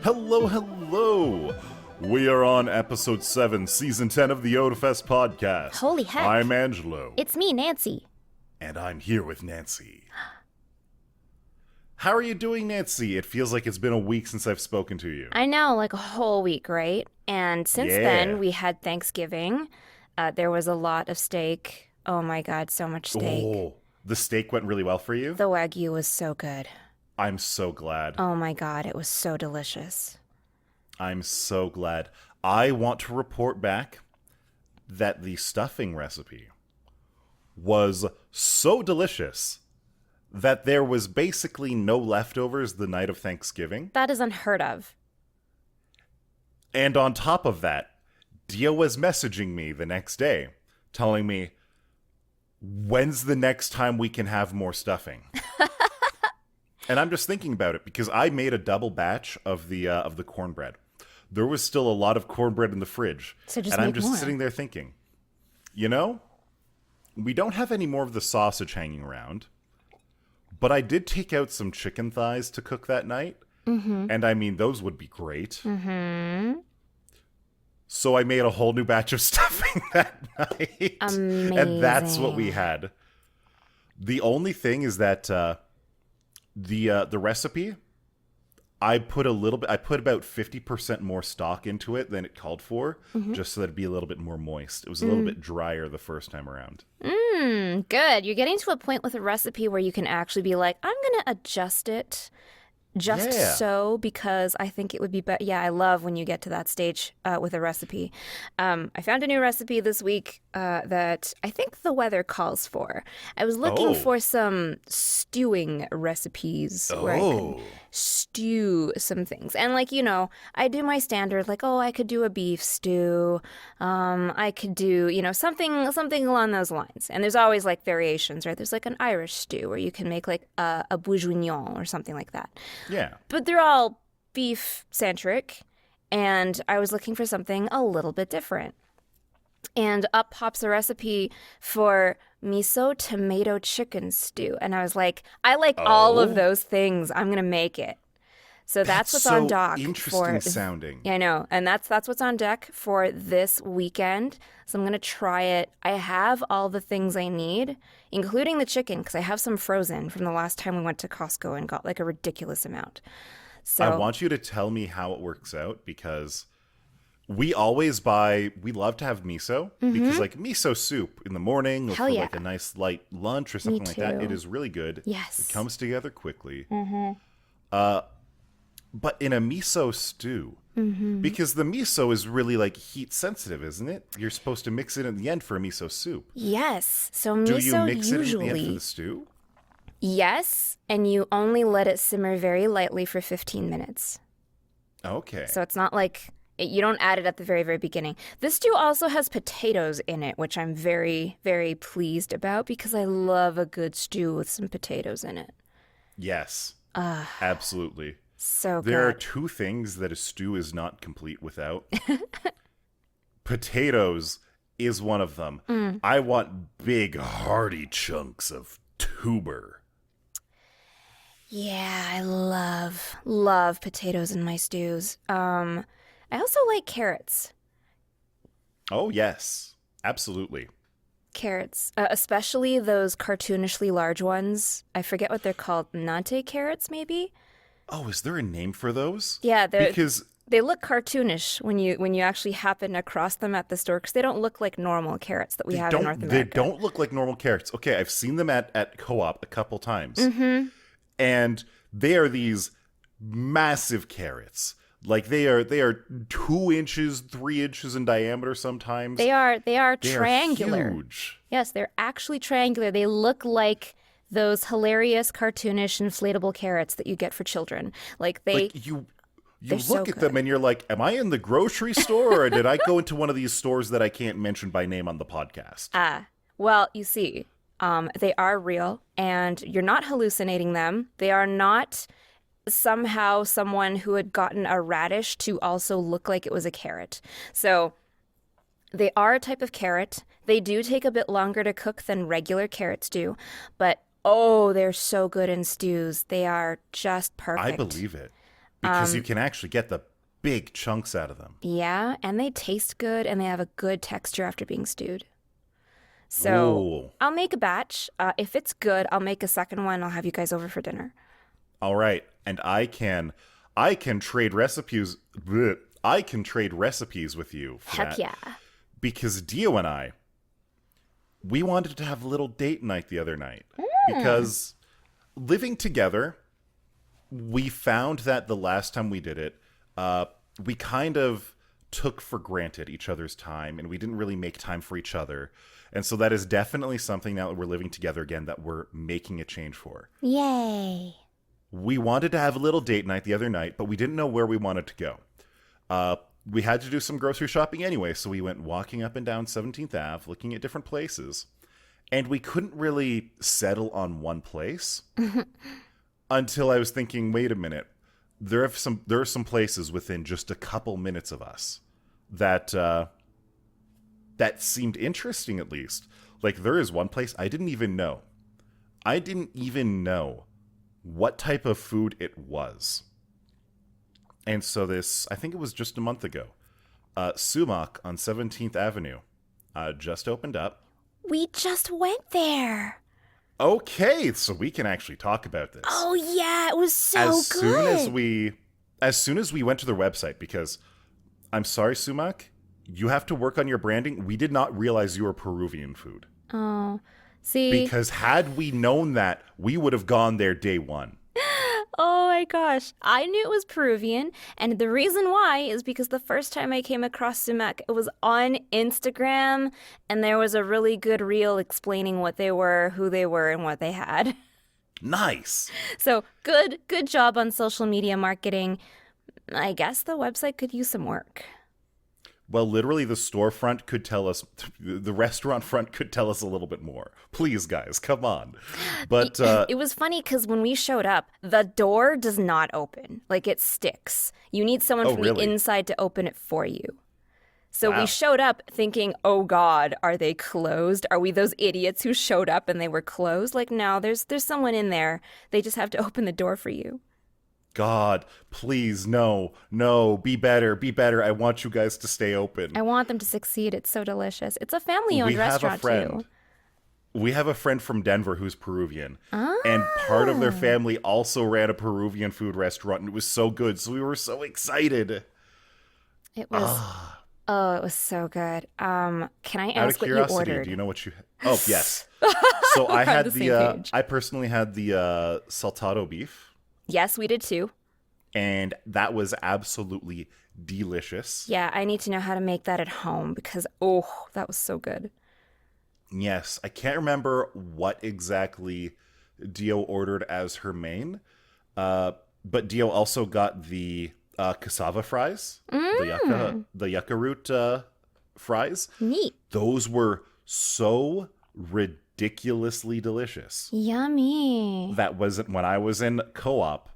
Hello, hello! We are on episode 7, season 10 of the Otafest podcast. Holy heck. I'm Angelo. It's me, Nancy. And I'm here with Nancy. How are you doing, Nancy? It feels like it's been a week since I've spoken to you. I know, like a whole week, right? And since then, we had Thanksgiving. There was a lot of steak. Oh my God, so much steak. Oh, the steak went really well for you? The Wagyu was so good. I'm so glad. Oh my God, it was so delicious. I'm so glad. I want to report back that the stuffing recipe was so delicious that there was basically no leftovers the night of Thanksgiving. That is unheard of. And on top of that, Dia was messaging me the next day, telling me, when's the next time we can have more stuffing? And I'm just thinking about it because I made a double batch of the cornbread. There was still a lot of cornbread in the fridge. So just and I'm make just more. sitting there thinking, you know, we don't have any more of the sausage hanging around, but I did take out some chicken thighs to cook that night. Mm-hmm. And I mean, those would be great. Mm-hmm. So I made a whole new batch of stuffing that night. Amazing. And that's what we had. The only thing is that the recipe, I put about 50% more stock into it than it called for, just so that it'd be a little bit more moist. It was a little bit drier the first time around. Good. You're getting to a point with a recipe where you can actually be like, I'm going to adjust it so because I think it would be better. Yeah, I love when you get to that stage with a recipe. I found a new recipe this week that I think the weather calls for. I was looking for some stewing recipes where I can stew some things. And like, you know, I do my standard, like, I could do a beef stew. I could do, something along those lines. And there's always like variations, right? There's like an Irish stew where you can make like a bourguignon or something like that. Yeah. But they're all beef-centric, and I was looking for something a little bit different. And up pops a recipe for miso tomato chicken stew. And I was like, I like all of those things. I'm going to make it. So that's what's on deck. Interesting sounding. Yeah, I know. And that's what's on deck for this weekend. So I'm going to try it. I have all the things I need, including the chicken, because I have some frozen from the last time we went to Costco and got like a ridiculous amount. So I want you to tell me how it works out, because we love to have miso, because like miso soup in the morning or for like a nice light lunch or something like that, it is really good. Yes. It comes together quickly. But in a miso stew, because the miso is really like heat sensitive, isn't it? You're supposed to mix it in the end for a miso soup. Yes. So miso Do you mix usually, it in the end for the stew? Yes, and you only let it simmer very lightly for 15 minutes. Okay. So it's not like you don't add it at the very, very beginning. This stew also has potatoes in it, which I'm very, very pleased about because I love a good stew with some potatoes in it. Yes. Absolutely. So good. There are two things that a stew is not complete without. Potatoes is one of them. I want big, hearty chunks of tuber. Yeah, I love potatoes in my stews. I also like carrots. Oh, yes. Absolutely. Carrots, especially those cartoonishly large ones. I forget what they're called. Nante carrots, maybe? Oh, is there a name for those? Yeah, because they look cartoonish when you actually happen across them at the store, because they don't look like normal carrots that we have in North America. They don't look like normal carrots. Okay, I've seen them at Co-op a couple times. And they are these massive carrots. Like they are 2 inches, 3 inches in diameter sometimes. They are They triangular. are huge. Yes, they're actually triangular. They look like those hilarious cartoonish inflatable carrots that you get for children. Like you they're so look at them and you're like, am I in the grocery store, or did I go into one of these stores that I can't mention by name on the podcast? Well, you see, they are real, and you're not hallucinating them. They are not somehow someone who had gotten a radish to also look like it was a carrot. So they are a type of carrot. They do take a bit longer to cook than regular carrots do, but they're so good in stews. They are just perfect. I believe it. Because you can actually get the big chunks out of them. Yeah, and they taste good and they have a good texture after being stewed. So Ooh. I'll make a batch. If it's good, I'll make a second one. I'll have you guys over for dinner. All right. And I can trade recipes. Bleh, I can trade recipes with you. For Heck that, yeah. Because Dio and I, we wanted to have a little date night the other night. Because living together, we found that the last time we did it, we kind of took for granted each other's time, and we didn't really make time for each other. And so that is definitely something now that we're living together again that we're making a change for. Yay. We wanted to have a little date night the other night, but we didn't know where we wanted to go. We had to do some grocery shopping anyway, so we went walking up and down 17th Ave, looking at different places. And we couldn't really settle on one place until I was thinking, wait a minute. There are some places within just a couple minutes of us that seemed interesting, at least. Like, there is one place I didn't even know. I didn't even know what type of food it was. And so this, I think it was just a month ago, Sumac on 17th Avenue just opened up. We just went there. Okay, so we can actually talk about this. Oh yeah, it was so good. As soon as we went to their website, because I'm sorry, Sumac, you have to work on your branding. We did not realize you were Peruvian food. Oh, see. Because had we known that, we would have gone there day one. Oh my gosh. I knew it was Peruvian, and the reason why is because the first time I came across sumac, it was on Instagram, and there was a really good reel explaining what they were, who they were, and what they had. Nice. So good job on social media marketing. I guess the website could use some work. Well, literally, the storefront could tell us, the restaurant front could tell us a little bit more. Please, guys, come on. But it was funny because when we showed up, the door does not open. Like, it sticks. You need someone from the inside to open it for you. So we showed up thinking, oh God, are they closed? Are we those idiots who showed up and they were closed? Like, no, there's someone in there. They just have to open the door for you. God, please, no, be better. I want you guys to stay open. I want them to succeed. It's so delicious. It's a family-owned restaurant, too. We have a friend from Denver who's Peruvian. And part of their family also ran a Peruvian food restaurant, and it was so good. So we were so excited. It was... Oh, it was so good. Can I ask what you ordered? Do you know what you... Oh, yes. So I had I personally had the saltado beef. Yes, we did too. And that was absolutely delicious. Yeah, I need to know how to make that at home because, oh, that was so good. Yes, I can't remember what exactly Dio ordered as her main, but Dio also got the cassava fries, the yucca root fries. Neat. Those were so ridiculously delicious. Yummy. That was when I was in co-op,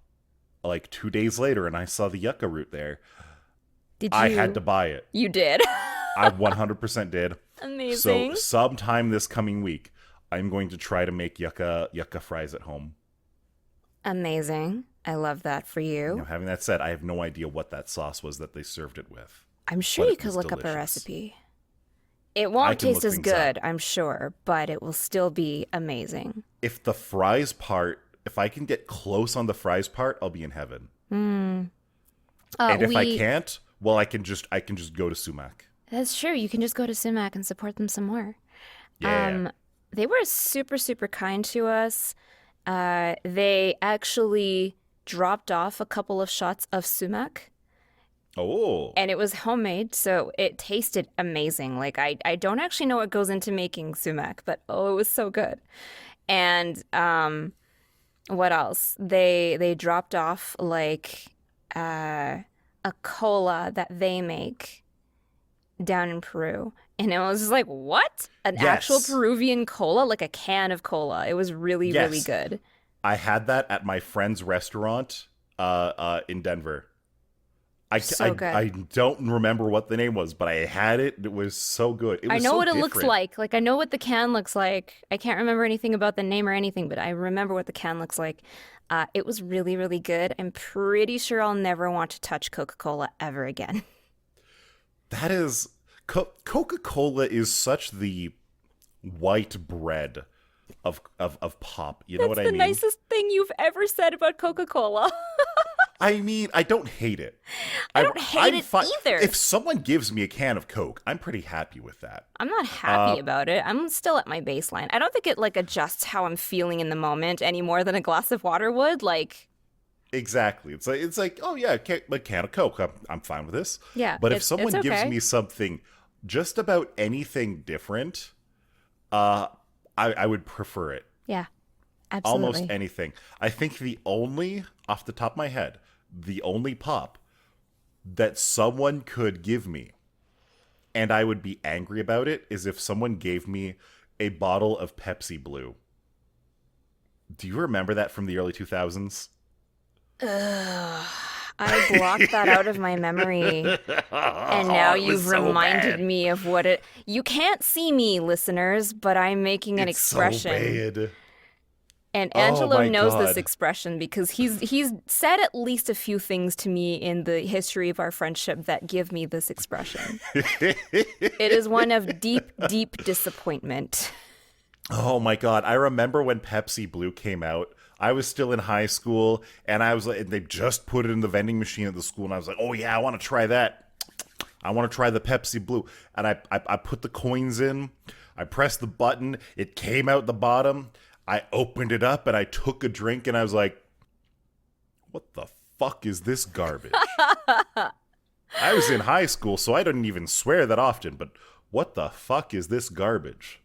like 2 days later, and I saw the yucca root there. I had to buy it. You did? I 100% did. Amazing. So sometime this coming week, I'm going to try to make yucca fries at home. Amazing. I love that for you. Having that said, I have no idea what that sauce was that they served it with. I'm sure you could look up a recipe. It won't taste as good, I'm sure, but it will still be amazing. If I can get close on the fries part, I'll be in heaven. And if I can't, well, I can just go to Sumac. That's true. You can just go to Sumac and support them some more. Yeah. They were super, super kind to us. They actually dropped off a couple of shots of Sumac. Oh. And it was homemade, so it tasted amazing. Like, I don't actually know what goes into making sumac, but it was so good. And what else? They dropped off, like, a cola that they make down in Peru. And I was just like, what? An actual Peruvian cola? Like a can of cola. It was really, really good. I had that at my friend's restaurant in Denver. So good. I don't remember what the name was, but I had it. It was so good. It was I know so what it looks different. like. Like, I know what the can looks like. I can't remember anything about the name or anything, but I remember what the can looks like. It was really, really good. I'm pretty sure I'll never want to touch Coca-Cola ever again. That is Coca-Cola is such the white bread of pop. You know what I That's mean? the nicest thing you've ever said about Coca-Cola. I mean, I don't hate it. I don't hate it either. If someone gives me a can of Coke, I'm pretty happy with that. I'm not happy about it. I'm still at my baseline. I don't think it like adjusts how I'm feeling in the moment any more than a glass of water would. Like, Exactly. It's like oh yeah, a can of Coke. I'm fine with this. yeah, But if it's someone gives okay. me something just about anything different, I would prefer it. Yeah, Almost absolutely. anything. I think off the top of my head, the only pop that someone could give me, and I would be angry about it, is if someone gave me a bottle of Pepsi Blue. Do you remember that from the early 2000s? Ugh. I blocked that out of my memory. And now It was you've so reminded bad. me of what it. You can't see me, listeners, but I'm making an It's so expression. bad. And Oh Angelo my knows this god. expression because he's said at least a few things to me in the history of our friendship that give me this expression. It is one of deep, deep disappointment. Oh my god. I remember when Pepsi Blue came out. I was still in high school, and I was like, they just put it in the vending machine at the school, and I was like, oh yeah, I want to try that. I want to try the Pepsi Blue. And I put the coins in. I pressed the button. It came out the bottom. I opened it up and I took a drink and I was like, what the fuck is this garbage? I was in high school, so I didn't even swear that often, but what the fuck is this garbage?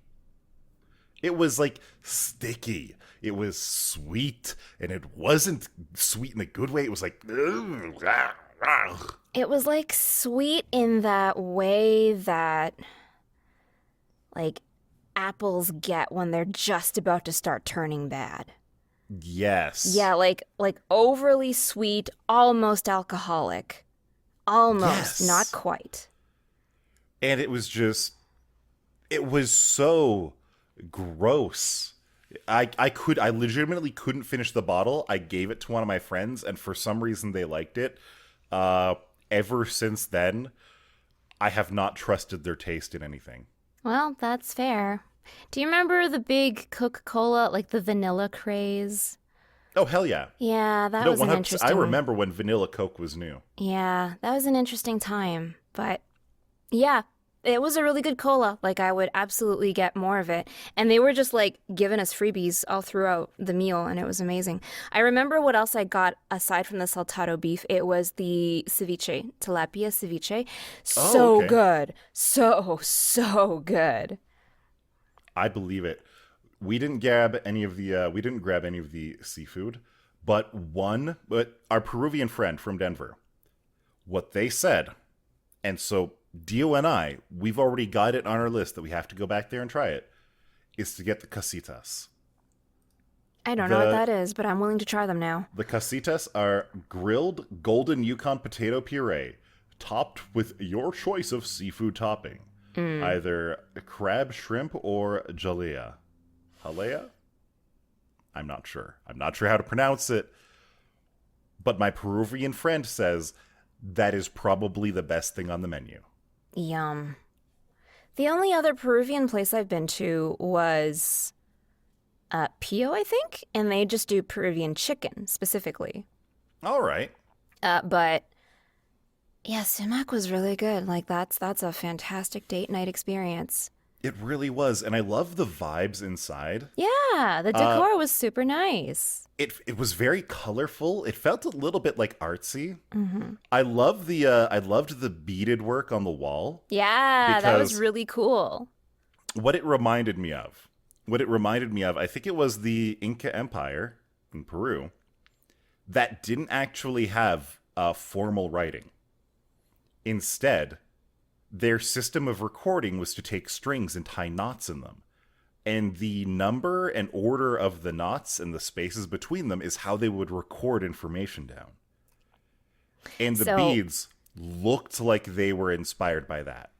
It was like sticky. It was sweet, and it wasn't sweet in a good way. It was like, ugh, ah, ah. It was like sweet in that way that like apples get when they're just about to start turning bad. Yes. Yeah, like overly sweet, almost alcoholic. Almost, Yes. not quite. And it was so gross. I legitimately couldn't finish the bottle. I gave it to one of my friends, and for some reason they liked it. Ever since then, I have not trusted their taste in anything. Well, that's fair. Do you remember the big Coca-Cola, like the vanilla craze? Oh hell yeah! Yeah, that No, was an 100%. interesting. I remember when vanilla Coke was new. Yeah, that was an interesting time. But yeah, it was a really good cola. Like, I would absolutely get more of it. And they were just like giving us freebies all throughout the meal, and it was amazing. I remember what else I got aside from the saltado beef. It was the ceviche, tilapia ceviche. Oh, So okay. good. So good. I believe it. We didn't grab any of the seafood, but our Peruvian friend from Denver, what they said, and so Dio and we've already got it on our list that we have to go back there and try it, is to get the casitas. I don't know what The that is, but I'm willing to try them now. the casitas are grilled golden Yukon potato puree, topped with your choice of seafood topping, either crab, shrimp, or jalea. Jalea? I'm not sure. I'm not sure how to pronounce it. But my Peruvian friend says that is probably the best thing on the menu. Yum. The only other Peruvian place I've been to was Pio, I think, and they just do Peruvian chicken specifically. All right. But yeah, sumac was really good. Like, that's a fantastic date night experience. It really was. And I love the vibes inside. Yeah, the decor was super nice. It was very colorful. It felt a little bit like artsy. Hmm. I loved the beaded work on the wall. Yeah, that was Because- really cool. What it reminded me of, I think it was the Inca Empire in Peru that didn't actually have formal writing. Instead, their system of recording was to take strings and tie knots in them. And the number and order of the knots and the spaces between them is how they would record information down. And the So- beads looked like they were inspired by that.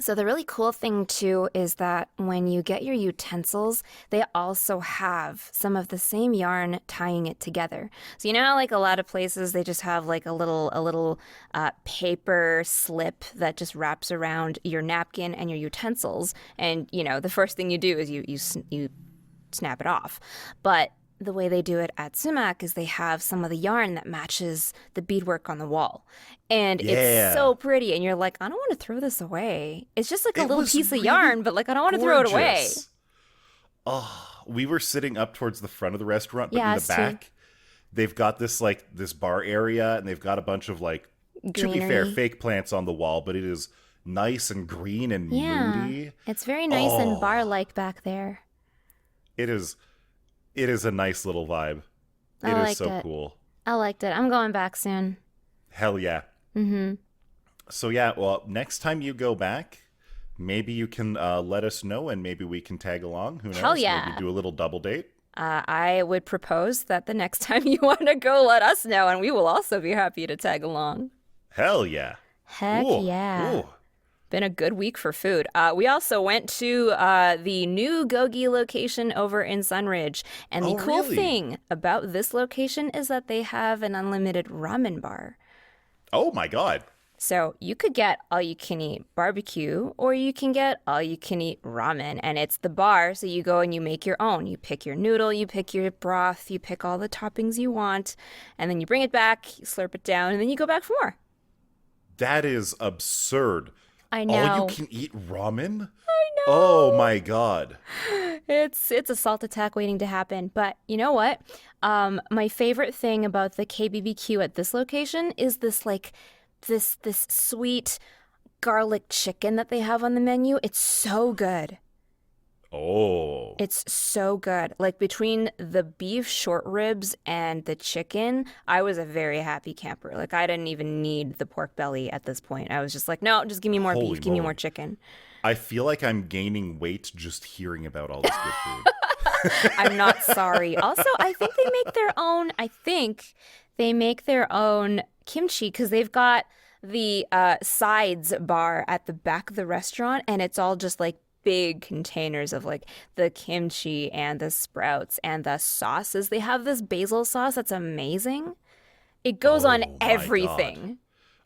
So the really cool thing too is that when you get your utensils, they also have some of the same yarn tying it together. So you know how like a lot of places they just have like a little paper slip that just wraps around your napkin and your utensils, and you know the first thing you do is you snap it off. But the way they do it at Sumac is they have some of the yarn that matches the beadwork on the wall. And it's so pretty. And you're like, I don't want to throw this away. It's just like a little piece of yarn, but like I don't want to throw it away. Oh, we were sitting up towards the front of the restaurant, but in the back, they've got this like this bar area, and they've got a bunch of like, to be fair, fake plants on the wall, but it is nice and green and moody. It's very nice and bar-like back there. It is a nice little vibe. It is so cool. I liked it. I'm going back soon. Hell yeah. Mm-hmm. So yeah, well, next time you go back, maybe you can let us know, and maybe we can tag along. Who knows? Hell yeah. Maybe do a little double date. I would propose that the next time you want to go, let us know, and we will also be happy to tag along. Hell yeah. Heck yeah. Ooh. Been a good week for food. We also went to the new Gogi location over in Sunridge. And the cool thing about this location is that they have an unlimited ramen bar. Oh my God. So you could get all-you-can-eat barbecue, or you can get all-you-can-eat ramen. And it's the bar, so you go and you make your own. You pick your noodle, you pick your broth, you pick all the toppings you want, and then you bring it back, you slurp it down, and then you go back for more. That is absurd. I know. All you can eat ramen? I know. Oh my God. It's a salt attack waiting to happen. But you know what? My favorite thing about the KBBQ at this location is this like this sweet garlic chicken that they have on the menu. It's so good. Oh. It's so good. Like between the beef short ribs and the chicken, I was a very happy camper. Like I didn't even need the pork belly at this point. I was just like, no, just give me more beef, give me more chicken. I feel like I'm gaining weight just hearing about all this good food. I'm not sorry. Also, I think they make their own kimchi because they've got the sides bar at the back of the restaurant, and it's all just like big containers of like the kimchi and the sprouts and the sauces. They have this basil sauce that's amazing. It goes on everything. God.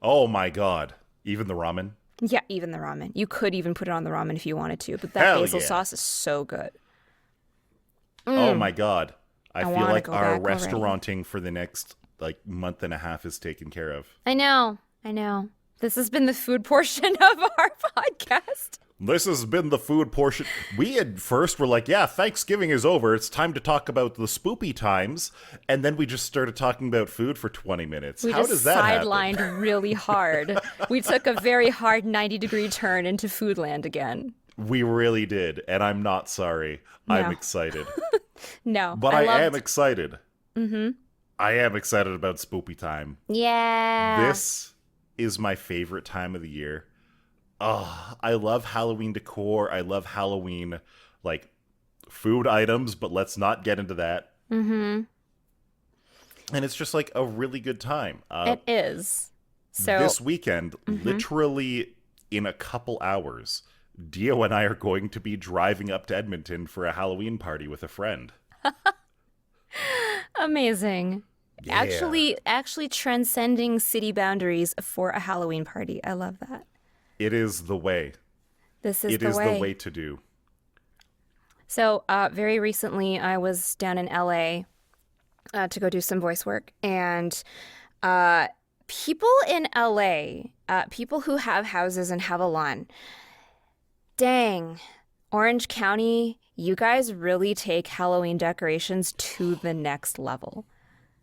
Oh my God. Even the ramen? Yeah, even the ramen. You could even put it on the ramen if you wanted to, but that basil sauce is so good. Oh my God. I feel like our restauranting for the next like month and a half is taken care of. I know. This has been the food portion of our podcast. This has been the food portion. We at first were like, yeah, Thanksgiving is over. It's time to talk about the spoopy times. And then we just started talking about food for 20 minutes. How does that happen? We just sidelined really hard. We took a very hard 90-degree turn into Foodland again. We really did. And I'm not sorry. No. I'm excited. No. But I am excited. Mm-hmm. I am excited about spoopy time. Yeah. This is my favorite time of the year. Oh, I love Halloween decor. I love Halloween, like, food items, but let's not get into that. Mm-hmm. And it's just, like, a really good time. It is. So this weekend, literally in a couple hours, Dio and I are going to be driving up to Edmonton for a Halloween party with a friend. Amazing. Yeah. Actually transcending city boundaries for a Halloween party. I love that. It is the way. It is the way to do. So very recently, I was down in LA to go do some voice work. And people in LA, people who have houses and have a lawn, dang, Orange County, you guys really take Halloween decorations to the next level.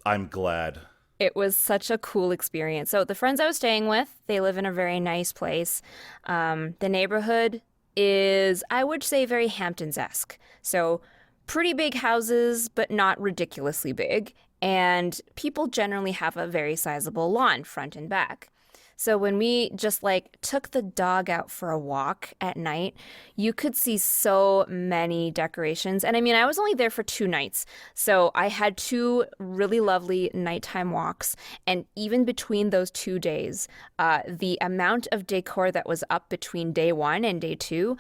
I'm glad. It was such a cool experience. So the friends I was staying with, they live in a very nice place. The neighborhood is, I would say, very Hamptons-esque. So pretty big houses, but not ridiculously big. And people generally have a very sizable lawn, front and back. So when we just like took the dog out for a walk at night, you could see so many decorations. And I mean, I was only there for 2 nights. So I had 2 really lovely nighttime walks. And even between those 2 days, the amount of decor that was up between day one and day two,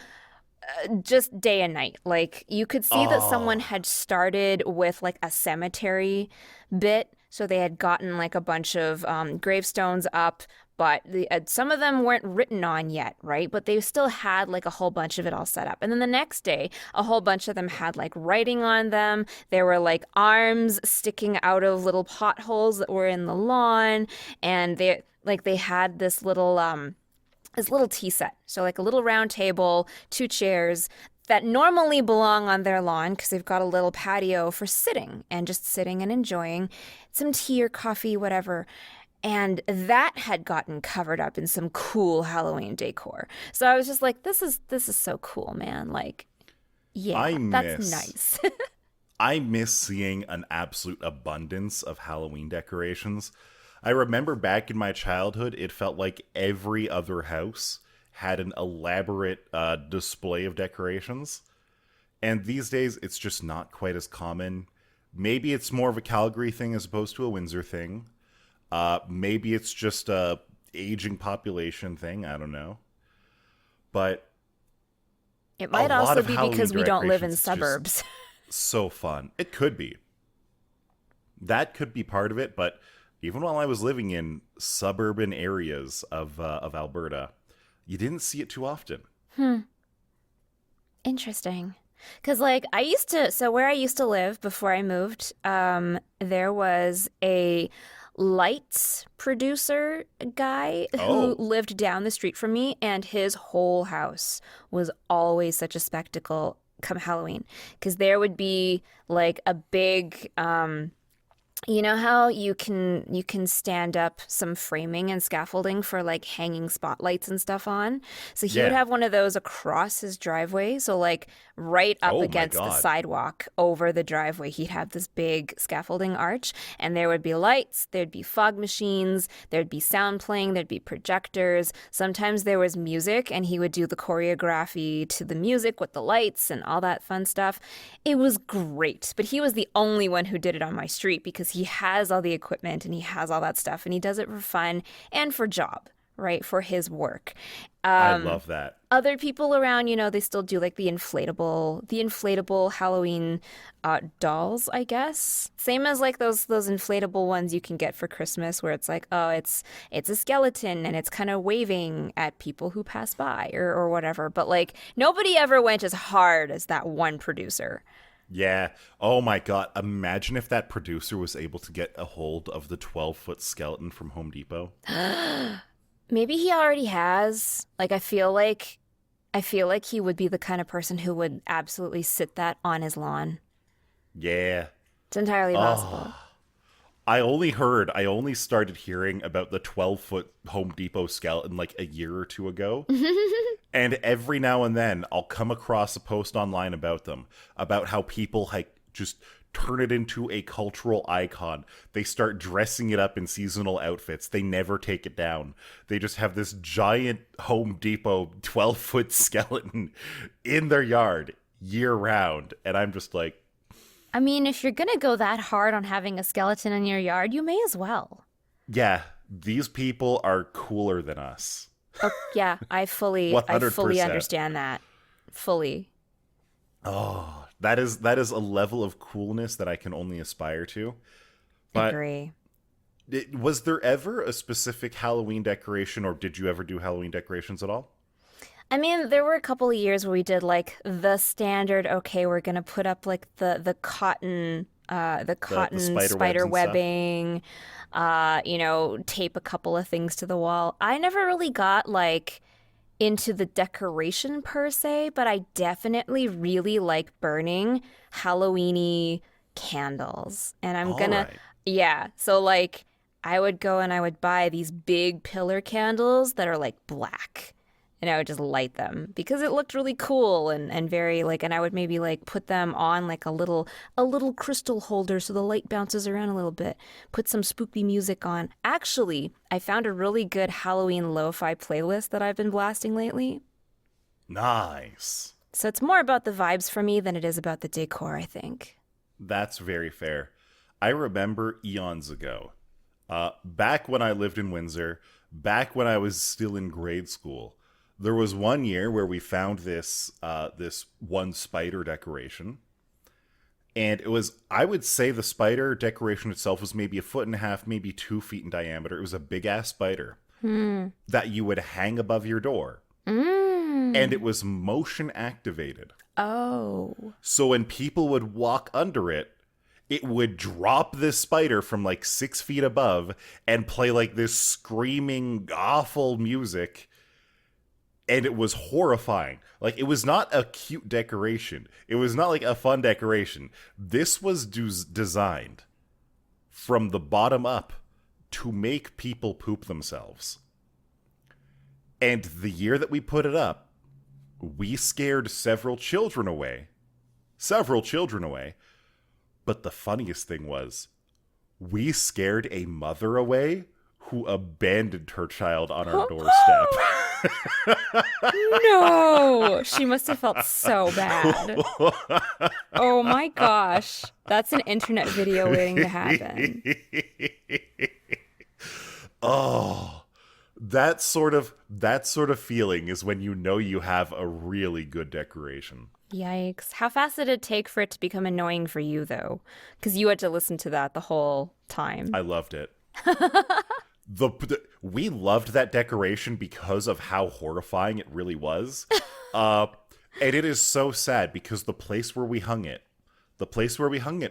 just day and night. Like you could see that someone Oh, had started with like a cemetery bit. So they had gotten like a bunch of gravestones up, but some of them weren't written on yet, right? But they still had like a whole bunch of it all set up. And then the next day, a whole bunch of them had like writing on them. There were like arms sticking out of little potholes that were in the lawn, and they had this little tea set. So like a little round table, 2 chairs that normally belong on their lawn because they've got a little patio for sitting and just sitting and enjoying some tea or coffee, whatever. And that had gotten covered up in some cool Halloween decor. So I was just like, this is so cool, man. Like, yeah, I that's miss nice. I miss seeing an absolute abundance of Halloween decorations. I remember back in my childhood, it felt like every other house had an elaborate display of decorations. And these days, it's just not quite as common. Maybe it's more of a Calgary thing as opposed to a Windsor thing. Maybe it's just a aging population thing. I don't know. But It a might lot also of be Halloween because we don't live in decorations is just suburbs. so fun. It could be. That could be part of it, but even while I was living in suburban areas of Alberta, you didn't see it too often. Interesting. Because, like, so where I used to live before I moved, there was a lights producer guy who Oh, lived down the street from me, and his whole house was always such a spectacle come Halloween. Because there would be, like, a big, you know how you can stand up some framing and scaffolding for like hanging spotlights and stuff on? So he would yeah. have one of those across his driveway, so like right up Oh my against the God. sidewalk over the driveway. He'd have this big scaffolding arch, and there would be lights, there'd be fog machines, there'd be sound playing, there'd be projectors. Sometimes there was music, and he would do the choreography to the music with the lights and all that fun stuff. It was great, but he was the only one who did it on my street because he has all the equipment and he has all that stuff and he does it for fun and for job, right? For his work. I Um, love that. Other people around, they still do like the inflatable Halloween dolls, I guess. Same as like those inflatable ones you can get for Christmas, where it's like, oh, it's a skeleton and it's kind of waving at people who pass by or whatever. But like nobody ever went as hard as that one producer. Yeah. Oh my God. Imagine if that producer was able to get a hold of the 12-foot skeleton from Home Depot. Maybe he already has. Like I feel like he would be the kind of person who would absolutely sit that on his lawn. Yeah. It's entirely possible. Oh, I only started hearing about the 12-foot Home Depot skeleton like a year or two ago. And every now and then I'll come across a post online about them, about how people like just turn it into a cultural icon. They start dressing it up in seasonal outfits. They never take it down. They just have this giant Home Depot 12-foot skeleton in their yard year round. And I'm just like, I mean, if you're gonna go that hard on having a skeleton in your yard, you may as well. yeah, these people are cooler than us. Oh, yeah, I fully 100%. understand that. Fully. Oh, that is a level of coolness that I can only aspire to. But Agree. was there ever a specific Halloween decoration, or did you ever do Halloween decorations at all? I mean, there were a couple of years where we did like the standard, okay, we're gonna put up like the cotton the The cotton spider webs spider and stuff? webbing, tape a couple of things to the wall. I never really got like into the decoration per se, but I definitely really like burning Halloweeny candles. And I'm All gonna, right. yeah. So like I would go and I would buy these big pillar candles that are like black. and I would just light them because it looked really cool and very like, and I would maybe like put them on like a little crystal holder so the light bounces around a little bit. Put some spooky music on. Actually, I found a really good Halloween lo-fi playlist that I've been blasting lately. Nice. So it's more about the vibes for me than it is about the decor, I think. That's very fair. I remember eons ago, back when I lived in Windsor, back when I was still in grade school, there was one year where we found this one spider decoration. And it was, I would say the spider decoration itself was maybe 1.5 feet, maybe 2 feet in diameter. It was a big-ass spider that you would hang above your door. And it was motion activated. Oh. So when people would walk under it, it would drop this spider from like 6 feet above and play like this screaming, awful music. And it was horrifying. Like, it was not a cute decoration. It was not like a fun decoration. This was designed from the bottom up to make people poop themselves. And the year that we put it up, we scared several children away. But the funniest thing was, we scared a mother away who abandoned her child on our doorstep. No! She must have felt so bad. Oh my gosh. That's an internet video waiting to happen. Oh, that sort of feeling is when you know you have a really good decoration. Yikes. How fast did it take for it to become annoying for you, though? Because you had to listen to that the whole time. I loved it. We loved that decoration because of how horrifying it really was. And it is so sad because the place where we hung it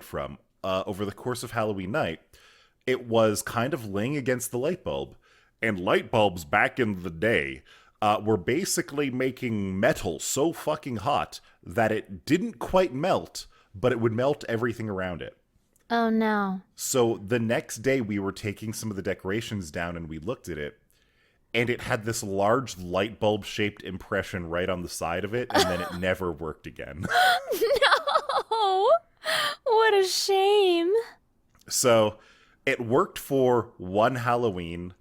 from, over the course of Halloween night, it was kind of laying against the light bulb. And light bulbs back in the day were basically making metal so fucking hot that it didn't quite melt, but it would melt everything around it. Oh, no. So the next day we were taking some of the decorations down and we looked at it, and it had this large light bulb shaped impression right on the side of it, and then it never worked again. No! What a shame. So it worked for one Halloween.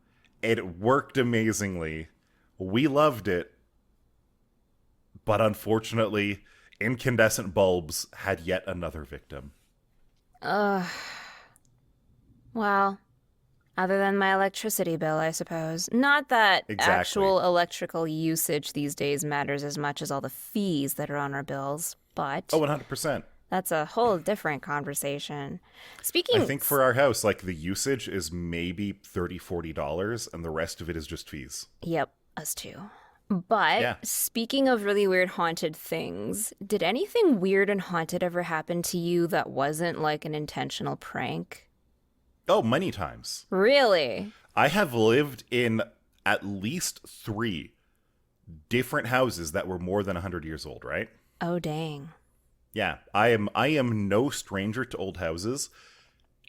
It worked amazingly. We loved it. But unfortunately, incandescent bulbs had yet another victim. Ugh. Well, other than my electricity bill, I suppose. Not that Exactly. actual electrical usage these days matters as much as all the fees that are on our bills, but... Oh, 100%. That's a whole different conversation. Speaking... I think for our house, like, the usage is maybe $30, $40, and the rest of it is just fees. Yep, us too. But Speaking of really weird haunted things, did anything weird and haunted ever happen to you that wasn't like an intentional prank? Oh, many times. Really? I have lived in at least 3 different houses that were more than 100 years old, right? Oh, dang. Yeah, I am no stranger to old houses,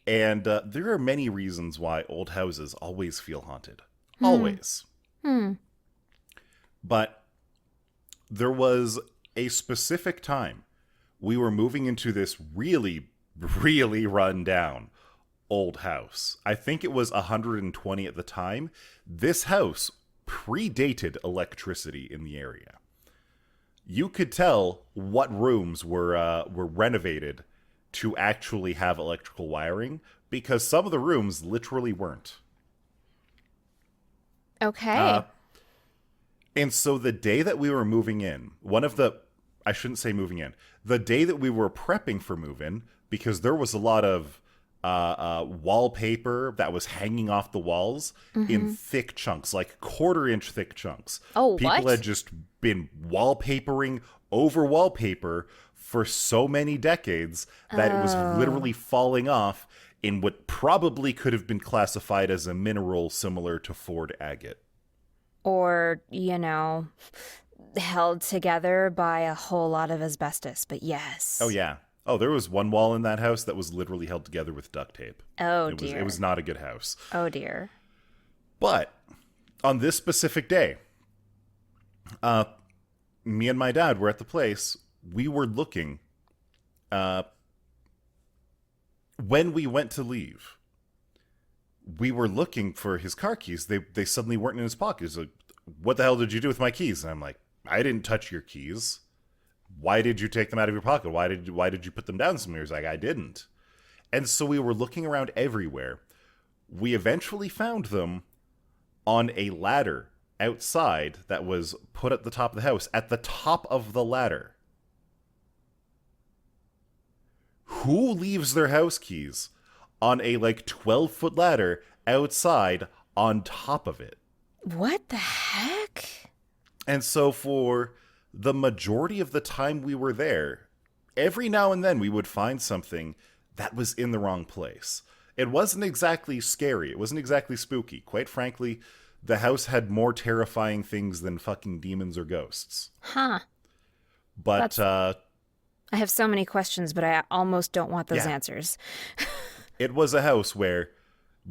and there are many reasons why old houses always feel haunted. Always. But there was a specific time we were moving into this really, really run down old house. I think it was 120 at the time. This house predated electricity in the area. You could tell what rooms were renovated to actually have electrical wiring because some of the rooms literally weren't. Okay. And so the day that we were moving in, I shouldn't say moving in, the day that we were prepping for move-in, because there was a lot of wallpaper that was hanging off the walls in thick chunks, like 1/4-inch thick chunks. Oh, People had just been wallpapering over wallpaper for so many decades that it was literally falling off in what probably could have been classified as a mineral similar to Ford agate. Or, held together by a whole lot of asbestos, but yes. Oh, yeah. Oh, there was one wall in that house that was literally held together with duct tape. Oh, dear. It was not a good house. Oh, dear. But on this specific day, Me and my dad were at the place. We were looking. When we went to leave, we were looking for his car keys. They suddenly weren't in his pocket. He's like, "What the hell did you do with my keys?" And I'm like, "I didn't touch your keys. Why did you take them out of your pocket? Why did you put them down somewhere?" He's like, "I didn't." And so we were looking around everywhere. We eventually found them on a ladder outside that was put at the top of the house. At the top of the ladder. Who leaves their house keys on a 12-foot ladder outside on top of it? What the heck? And so for the majority of the time we were there, every now and then we would find something that was in the wrong place. It wasn't exactly scary. It wasn't exactly spooky. Quite frankly, the house had more terrifying things than fucking demons or ghosts. Huh. But, I have so many questions, but I almost don't want those answers. It was a house where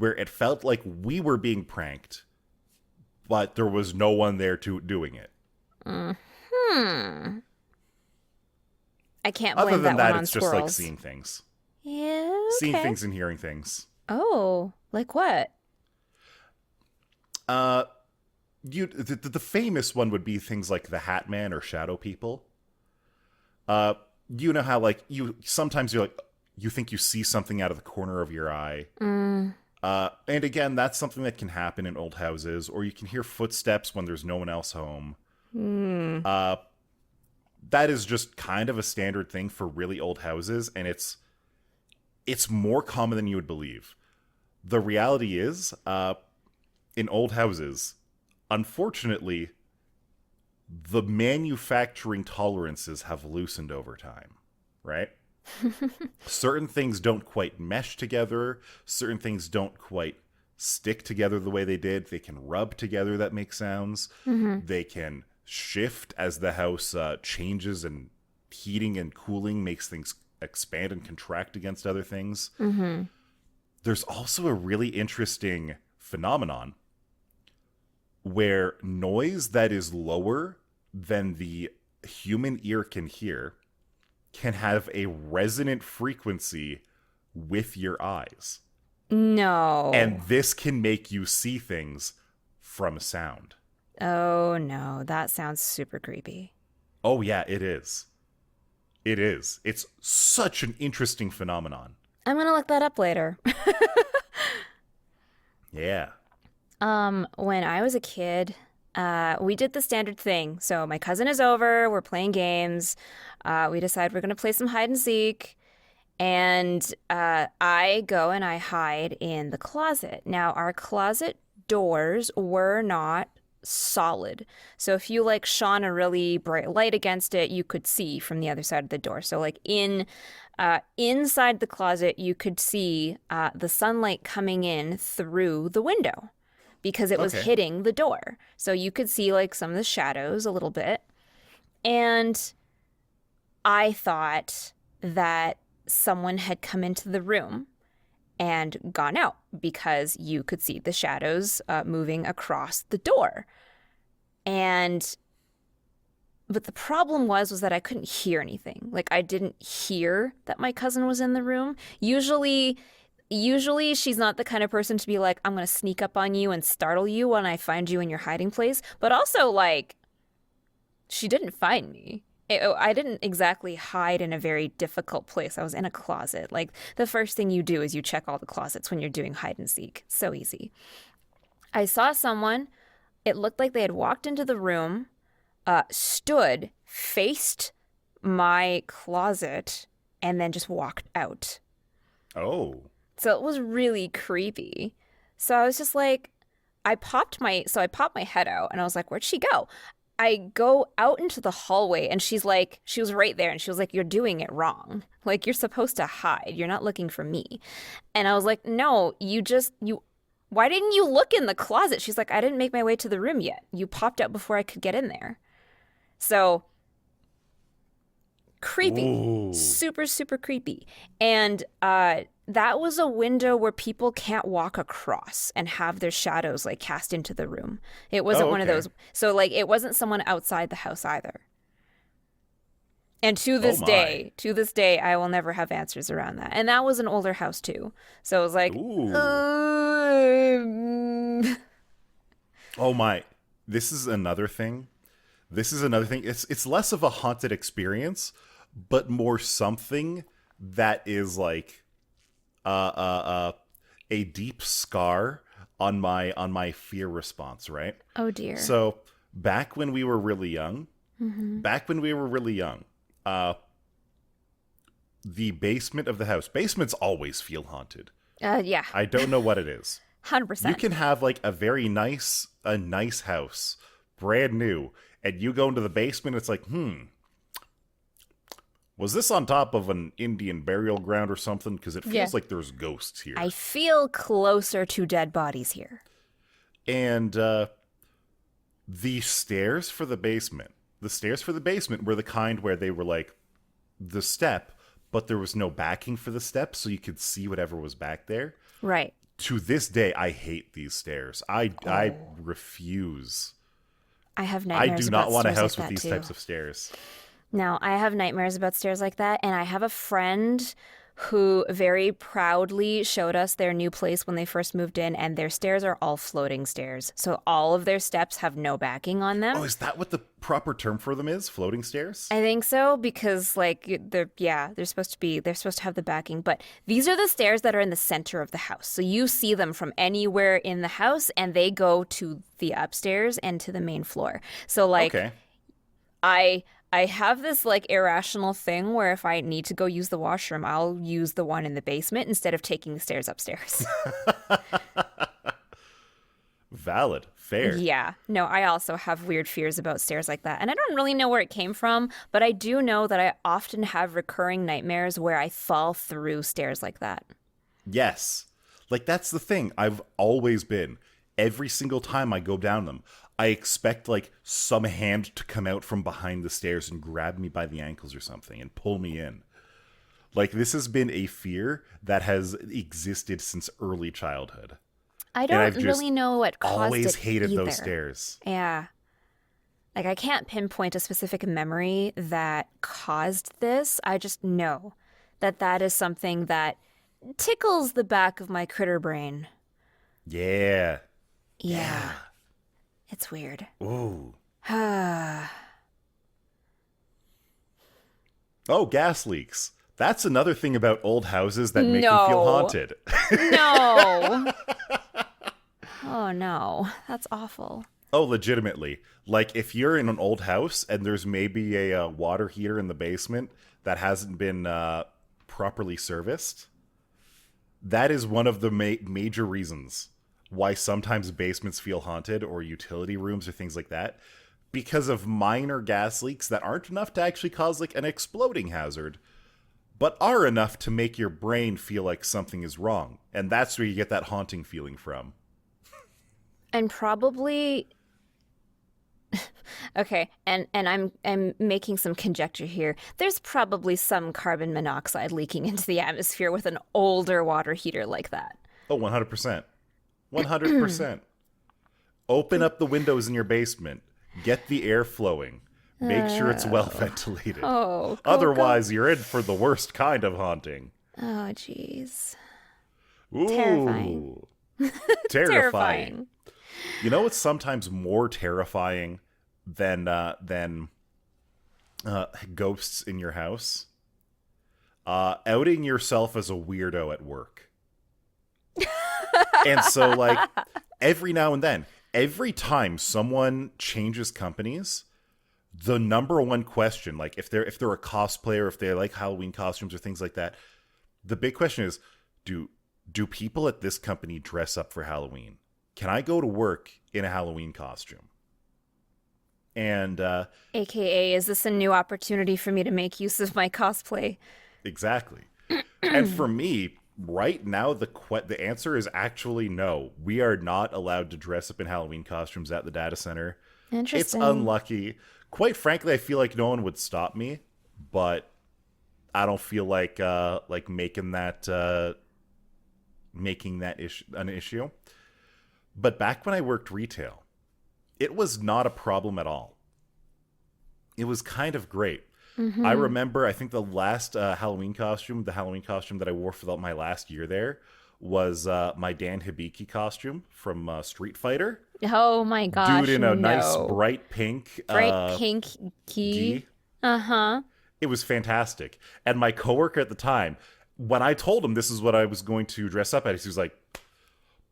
it felt like we were being pranked, but there was no one there doing it. I can't Other blame than that that, one on it's just squirrels. like seeing things. Yeah, okay. Seeing things and hearing things. Oh, like what? The famous one would be things like the Hat Man or shadow people. You know how sometimes you're like, you think you see something out of the corner of your eye. And again, that's something that can happen in old houses, or you can hear footsteps when there's no one else home. That is just kind of a standard thing for really old houses, and it's more common than you would believe. The reality is, in old houses, unfortunately, the manufacturing tolerances have loosened over time, right? Certain things don't quite mesh together. Certain things don't quite stick together the way they did. They can rub together that make sounds. They can shift as the house changes, and heating and cooling makes things expand and contract against other things. There's also a really interesting phenomenon where noise that is lower than the human ear can hear can have a resonant frequency with your eyes. No. And this can make you see things from sound. Oh, no. That sounds super creepy. Oh, yeah, it is. It is. It's such an interesting phenomenon. I'm going to look that up later. Yeah. When I was a kid, we did the standard thing. So my cousin is over, we're playing games. We decide we're going to play some hide and seek. And I go and I hide in the closet. Now, our closet doors were not solid. So if you shone a really bright light against it, you could see from the other side of the door. So inside the closet, you could see the sunlight coming in through the window because it was hitting the door. So you could see some of the shadows a little bit. And I thought that someone had come into the room and gone out because you could see the shadows moving across the door. But the problem was that I couldn't hear anything. I didn't hear that my cousin was in the room. Usually she's not the kind of person to be like, I'm going to sneak up on you and startle you when I find you in your hiding place. But also, she didn't find me. I didn't exactly hide in a very difficult place. I was in a closet. The first thing you do is you check all the closets when you're doing hide and seek. So easy. I saw someone. It looked like they had walked into the room, stood, faced my closet, and then just walked out. Oh. So it was really creepy. So I was just I popped my head out and I was like, where'd she go? I go out into the hallway and she was right there and she was like, you're doing it wrong. You're supposed to hide. You're not looking for me. And I was like, no, why didn't you look in the closet? She's like, I didn't make my way to the room yet. You popped out before I could get in there. So creepy. Ooh. Super, super creepy. And that was a window where people can't walk across and have their shadows like cast into the room. It wasn't one of okay. those. So like it wasn't someone outside the house either. And Oh my. to this day, I will never have answers around that. And that was an older house too. So it was like, Ooh. Oh my. This is another thing. It's less of a haunted experience, but more something that is like a deep scar on my fear response, right? oh dear. So back when we were really young, back when we were really young, the basement of the house, basements always feel haunted. Yeah, I don't know what it is. 100%. You can have like a nice house, brand new, and you go into the basement, it's like, was this on top of an Indian burial ground or something? Because it feels Yeah. like there's ghosts here. I feel closer to dead bodies here. And the stairs for the basement were the kind where they were like the step, but there was no backing for the step, so you could see whatever was back there. Right. To this day, I hate these stairs. I refuse. I have I nightmares do not about want a stairs house like with that these too. types of stairs. No, I have nightmares about stairs like that, and I have a friend who very proudly showed us their new place when they first moved in, and their stairs are all floating stairs. So all of their steps have no backing on them. Oh, is that what the proper term for them is? Floating stairs? I think so because like they're supposed to have the backing, but these are the stairs that are in the center of the house. So you see them from anywhere in the house and they go to the upstairs and to the main floor. So like Okay. I have this like irrational thing where if I need to go use the washroom, I'll use the one in the basement instead of taking the stairs upstairs. Valid. Fair. Yeah. No, I also have weird fears about stairs like that. And I don't really know where it came from, but I do know that I often have recurring nightmares where I fall through stairs like that. Yes. Like, that's the thing. I've always been. Every single time I go down them, I expect, like, some hand to come out from behind the stairs and grab me by the ankles or something and pull me in. Like, this has been a fear that has existed since early childhood. I And I've don't just really know what caused always it hated either. those stairs. Yeah. Like, I can't pinpoint a specific memory that caused this. I just know that that is something that tickles the back of my critter brain. Yeah. Yeah. It's weird. Ooh. Oh, Oh, gas leaks. That's another thing about old houses that make me feel No. haunted. no. Oh, no. That's awful. Oh, legitimately. Like, if you're in an old house and there's maybe a water heater in the basement that hasn't been properly serviced, that is one of the major reasons why sometimes basements feel haunted, or utility rooms or things like that, because of minor gas leaks that aren't enough to actually cause like an exploding hazard, but are enough to make your brain feel like something is wrong. And that's where you get that haunting feeling from. And probably okay, and I'm making some conjecture here. There's probably some carbon monoxide leaking into the atmosphere with an older water heater like that. Oh, 100%. 100%. Open up the windows in your basement. Get the air flowing. Make sure it's well ventilated. Oh, Otherwise, you're in for the worst kind of haunting. oh, jeez. Ooh. Terrifying. Terrifying. You know what's sometimes more terrifying than ghosts in your house? Outing yourself as a weirdo at work. And so, like, every now and then, every time someone changes companies, the number one question, like if they're a cosplayer, if they like Halloween costumes or things like that, the big question is, do people at this company dress up for Halloween? Can I go to work in a Halloween costume? And AKA, is this a new opportunity for me to make use of my cosplay? exactly. And for me, right now, the answer is actually no. We are not allowed to dress up in Halloween costumes at the data center. Interesting. It's unlucky. Quite frankly, I feel like no one would stop me, but I don't feel like making that making that an issue. But back when I worked retail, it was not a problem at all. It was kind of great. I remember, I think the last Halloween costume that I wore for my last year there was my Dan Hibiki costume from Street Fighter. Oh my gosh, dude in a nice bright pink gi. Uh-huh. It was fantastic. And my coworker at the time, when I told him this is what I was going to dress up as, he was like,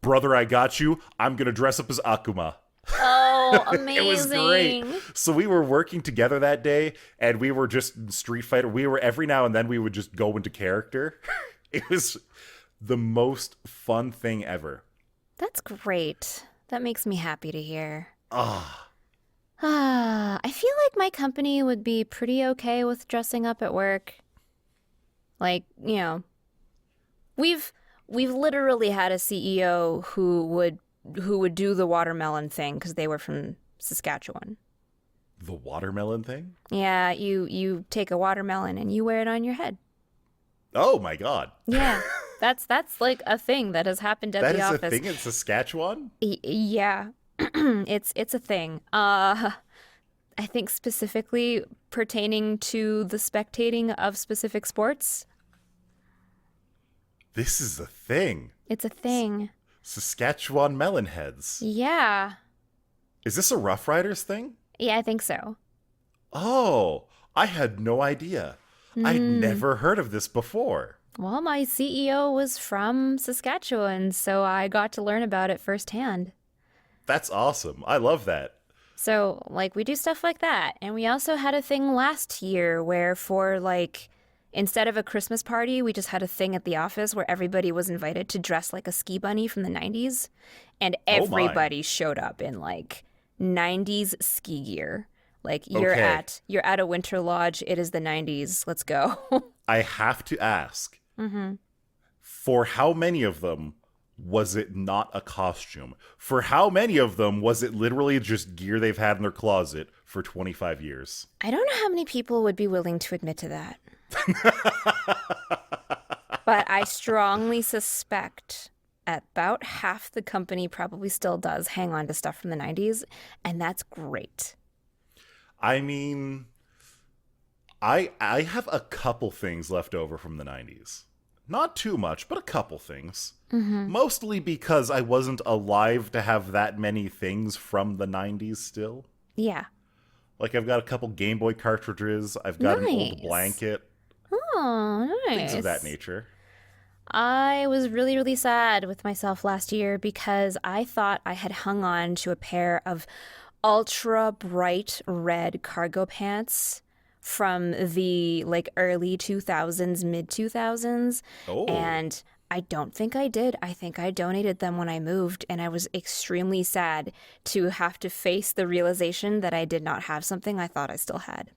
brother, I got you. I'm going to dress up as Akuma. Oh, amazing. It was great. So we were working together that day, and we were just Street Fighter. We were, every now and then, we would just go into character. It was the most fun thing ever. That's great. That makes me happy to hear. Ah. I feel like my company would be pretty okay with dressing up at work. Like, you know, we've literally had a CEO who would do the watermelon thing because they were from Saskatchewan. The watermelon thing? Yeah, you take a watermelon and you wear it on your head. Oh my God. Yeah, that's like a thing that has happened at the office. That is a thing in Saskatchewan? Yeah, it's a thing. I think specifically pertaining to the spectating of specific sports. This is a thing. It's a thing. Saskatchewan melon heads. Yeah. Is this a Rough Riders thing? Yeah, I think so. Oh, I had no idea. I'd never heard of this before. Well, my CEO was from Saskatchewan, so I got to learn about it firsthand. That's awesome. I love that. So, like, we do stuff like that. And we also had a thing last year where for, like, instead of a Christmas party, we just had a thing at the office where everybody was invited to dress like a ski bunny from the 90s. And everybody showed up in, like, 90s ski gear. Like, you're at a winter lodge. It is the 90s. Let's go. I have to ask, for how many of them was it not a costume? For how many of them was it literally just gear they've had in their closet for 25 years? I don't know how many people would be willing to admit to that. But I strongly suspect about half the company probably still does hang on to stuff from the 90s, and that's great. I mean, I have a couple things left over from the 90s. Not too much, but a couple things. Mostly because I wasn't alive to have that many things from the 90s still. Yeah. Like, I've got a couple Game Boy cartridges. I've got an old blanket. Oh, nice. Things of that nature. I was really, really sad with myself last year because I thought I had hung on to a pair of ultra bright red cargo pants from the like early 2000s, mid 2000s. Oh. And I don't think I did. I think I donated them when I moved, and I was extremely sad to have to face the realization that I did not have something I thought I still had.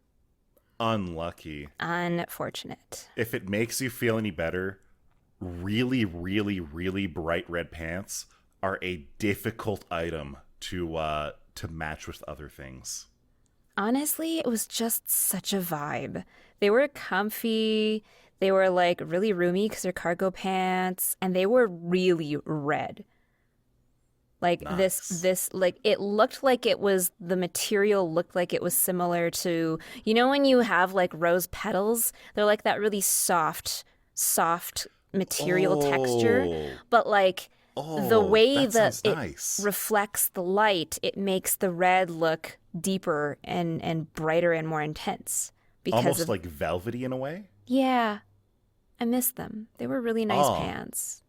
Unlucky. Unfortunate. If it makes you feel any better, really, really, really bright red pants are a difficult item to match with other things. Honestly, it was just such a vibe. They were comfy. They were like really roomy because they're cargo pants, and they were really red. Like this, like it looked like it was, the material looked like it was similar to, you know, when you have like rose petals, they're like that really soft material texture, but like the way that it reflects the light, it makes the red look deeper and brighter and more intense. Because almost like velvety in a way? Yeah. I miss them. They were really nice pants.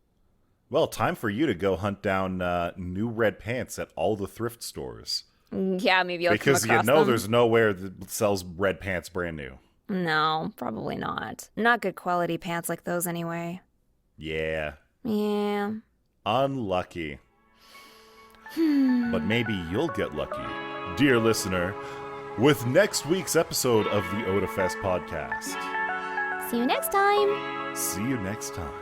Well, time for you to go hunt down new red pants at all the thrift stores. Yeah, maybe I'll come because across you know them. There's nowhere that sells red pants brand new. No, probably not. Not good quality pants like those anyway. Yeah. Yeah. Unlucky. But maybe you'll get lucky, dear listener, with next week's episode of the Otafest podcast. See you next time. See you next time.